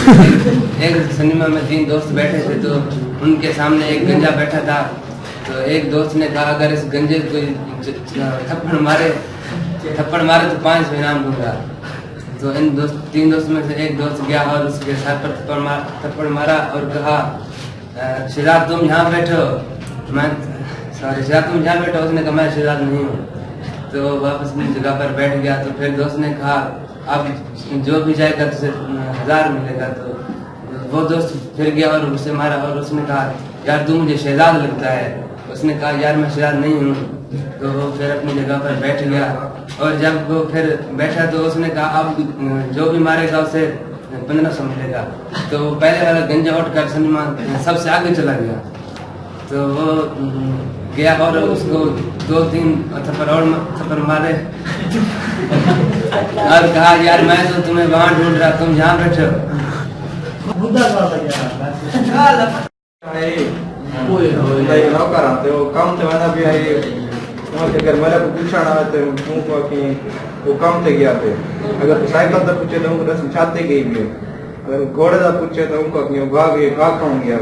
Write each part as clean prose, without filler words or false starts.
एक सिनेमा में 3 दोस्त बैठे थे, तो उनके सामने एक गंजा बैठा था। तो एक दोस्त ने कहा अगर इस गंजे को थप्पड़ मारे तो 500 इनाम दूंगा। तो इन 3 दोस्त में से एक दोस्त गया और उसके सर पर थप्पड़ मारा और कहा शिराज तुम यहाँ बैठो। शिराज तुम यहाँ बैठो। उसने कहा मैं शिराज नहीं हूँ। तो वापस अपनी जगह पर बैठ गया। तो फिर दोस्त ने कहा अब जो भी जाएगा तुझे 1000 मिलेगा। तो वो दोस्त फिर गया और उसे मारा और उसने कहा यार तू मुझे शहजाद लगता है। उसने कहा यार मैं शहजाद नहीं हूँ। तो वो फिर अपनी जगह पर बैठ गया और जब वो फिर बैठा तो उसने कहा अब जो भी मारेगा उसे 1500 मिलेगा। तो वो पहले वाला गंजा उठ कर सिनेमा सबसे आगे चला गया। तो वो गया और उसको 2-3 थप्पड़ मारे और कहा यार मैं तो तुम्हें वहां ढूंढ रहा, तुम यहाँ बैठे हो। काम थे वाला भी आई अगर मेरा को पूछना आवे तो हूं को कि वो काम थे गया थे। अगर साइकिल तो पूछे तो रस्म छाते गई भी। अगर घोड़े का पूछे तो उनको कि भाग खाऊं गया।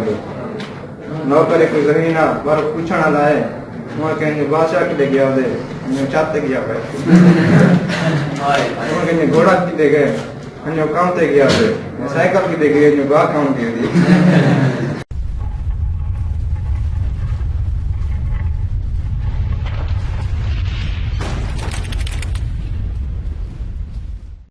नौकर कोई जमीन बार पूछना आला है वहां कहेंगे बादशाह के ले गया दे छाते गया पे वहां कहेंगे घोड़ा की दे गए अन्य काम थे गया दे साइकिल की दे गए जो भाग खाऊं गया।